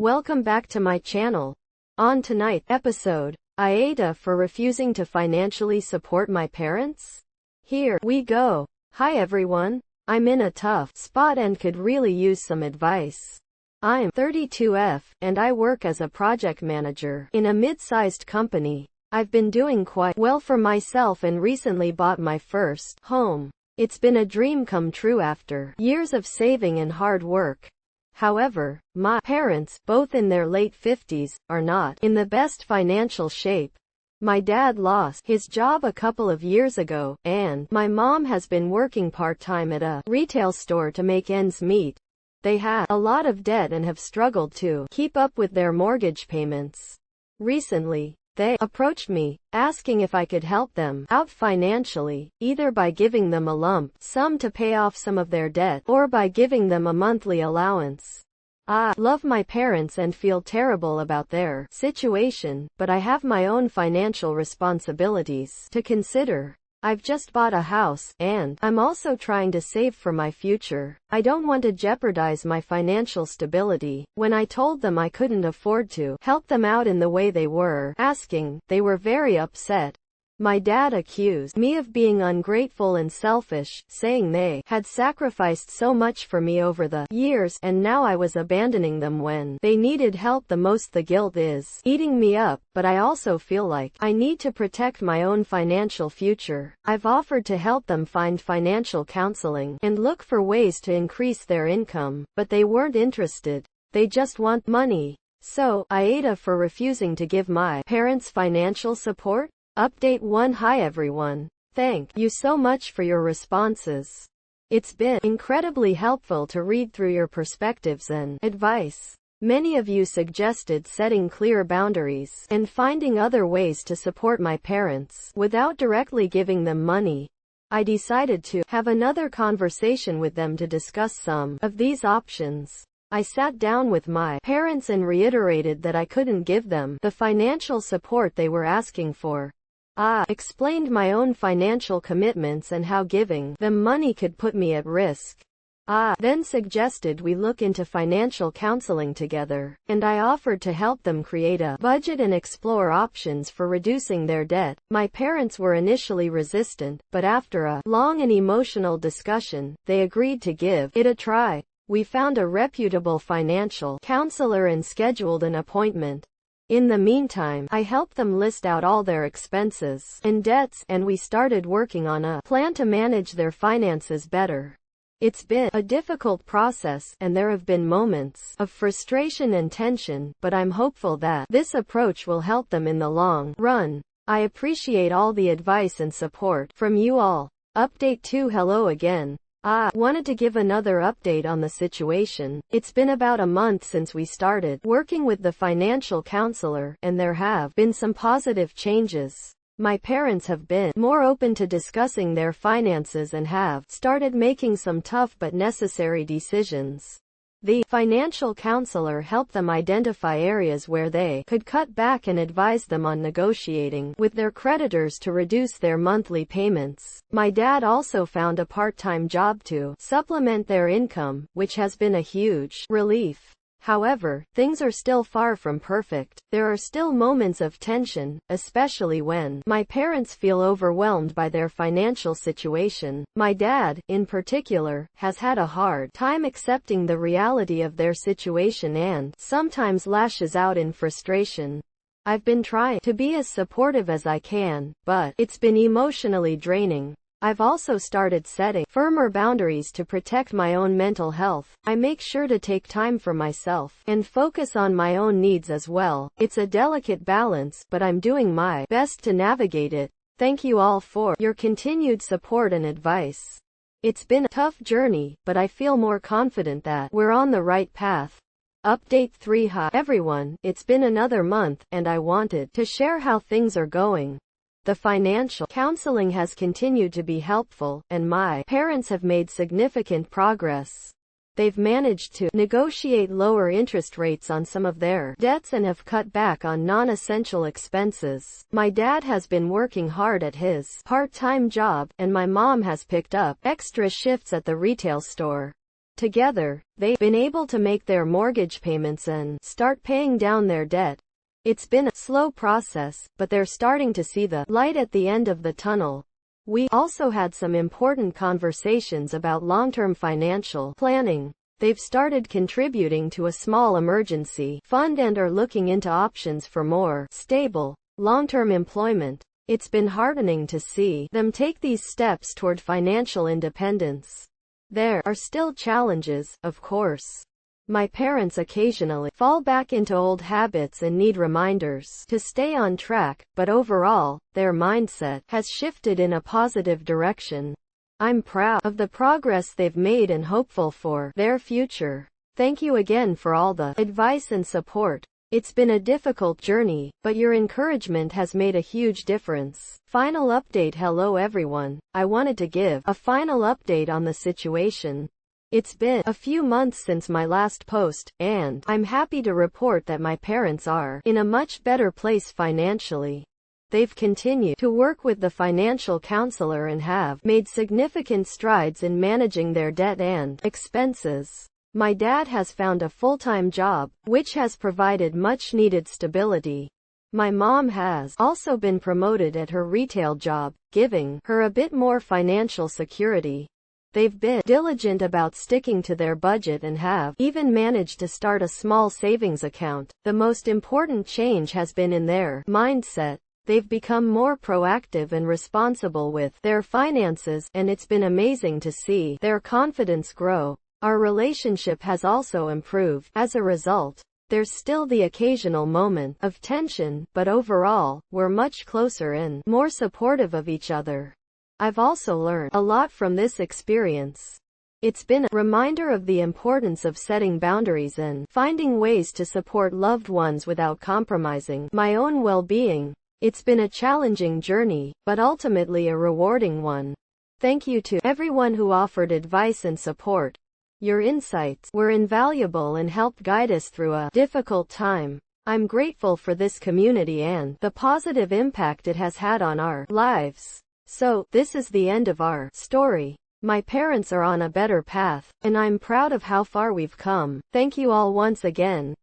Welcome back to my channel. On tonight's episode, AITA for refusing to financially support my parents? Here we go. Hi everyone. I'm in a tough spot and could really use some advice. I'm 32F, and I work as a project manager in a mid-sized company. I've been doing quite well for myself and recently bought my first home. It's been a dream come true after years of saving and hard work. However, my parents, both in their late 50s, are not in the best financial shape. My dad lost his job a couple of years ago, and my mom has been working part-time at a retail store to make ends meet. They have a lot of debt and have struggled to keep up with their mortgage payments. Recently, they approached me, asking if I could help them out financially, either by giving them a lump sum to pay off some of their debt, or by giving them a monthly allowance. I love my parents and feel terrible about their situation, but I have my own financial responsibilities to consider. I've just bought a house, and I'm also trying to save for my future. I don't want to jeopardize my financial stability. When I told them I couldn't afford to help them out in the way they were asking, they were very upset. My dad accused me of being ungrateful and selfish, saying they had sacrificed so much for me over the years, and now I was abandoning them when they needed help the most. The guilt is eating me up, but I also feel like I need to protect my own financial future. I've offered to help them find financial counseling and look for ways to increase their income, but they weren't interested. They just want money. So, AITA for refusing to give my parents financial support? Update 1. Hi everyone. Thank you so much for your responses. It's been incredibly helpful to read through your perspectives and advice. Many of you suggested setting clear boundaries and finding other ways to support my parents without directly giving them money. I decided to have another conversation with them to discuss some of these options. I sat down with my parents and reiterated that I couldn't give them the financial support they were asking for. I explained my own financial commitments and how giving them money could put me at risk. I then suggested we look into financial counseling together, and I offered to help them create a budget and explore options for reducing their debt. My parents were initially resistant, but after a long and emotional discussion, they agreed to give it a try. We found a reputable financial counselor and scheduled an appointment. In the meantime, I helped them list out all their expenses and debts, and we started working on a plan to manage their finances better. It's been a difficult process, and there have been moments of frustration and tension, but I'm hopeful that this approach will help them in the long run. I appreciate all the advice and support from you all. Update 2. Hello again. I wanted to give another update on the situation. It's been about a month since we started working with the financial counselor, and there have been some positive changes. My parents have been more open to discussing their finances and have started making some tough but necessary decisions. The financial counselor helped them identify areas where they could cut back and advised them on negotiating with their creditors to reduce their monthly payments. My dad also found a part-time job to supplement their income, which has been a huge relief. However, things are still far from perfect. There are still moments of tension, especially when my parents feel overwhelmed by their financial situation. My dad, in particular, has had a hard time accepting the reality of their situation and sometimes lashes out in frustration. I've been trying to be as supportive as I can, but it's been emotionally draining. I've also started setting firmer boundaries to protect my own mental health. I make sure to take time for myself and focus on my own needs as well. It's a delicate balance, but I'm doing my best to navigate it. Thank you all for your continued support and advice. It's been a tough journey, but I feel more confident that we're on the right path. Update 3. Hi everyone, it's been another month, and I wanted to share how things are going. The financial counseling has continued to be helpful, and my parents have made significant progress. They've managed to negotiate lower interest rates on some of their debts and have cut back on non-essential expenses. My dad has been working hard at his part-time job, and my mom has picked up extra shifts at the retail store. Together, they've been able to make their mortgage payments and start paying down their debt. It's been a slow process, but they're starting to see the light at the end of the tunnel. We also had some important conversations about long-term financial planning. They've started contributing to a small emergency fund and are looking into options for more stable, long-term employment. It's been heartening to see them take these steps toward financial independence. There are still challenges, of course. My parents occasionally fall back into old habits and need reminders to stay on track, but overall, their mindset has shifted in a positive direction. I'm proud of the progress they've made and hopeful for their future. Thank you again for all the advice and support. It's been a difficult journey, but your encouragement has made a huge difference. Final update. Hello everyone. I wanted to give a final update on the situation. It's been a few months since my last post, and I'm happy to report that my parents are in a much better place financially. They've continued to work with the financial counselor and have made significant strides in managing their debt and expenses. My dad has found a full-time job, which has provided much-needed stability. My mom has also been promoted at her retail job, giving her a bit more financial security. They've been diligent about sticking to their budget and have even managed to start a small savings account. The most important change has been in their mindset. They've become more proactive and responsible with their finances, and it's been amazing to see their confidence grow. Our relationship has also improved. As a result, there's still the occasional moment of tension, but overall, we're much closer and more supportive of each other. I've also learned a lot from this experience. It's been a reminder of the importance of setting boundaries and finding ways to support loved ones without compromising my own well-being. It's been a challenging journey, but ultimately a rewarding one. Thank you to everyone who offered advice and support. Your insights were invaluable and helped guide us through a difficult time. I'm grateful for this community and the positive impact it has had on our lives. So, this is the end of our story. My parents are on a better path, and I'm proud of how far we've come. Thank you all once again.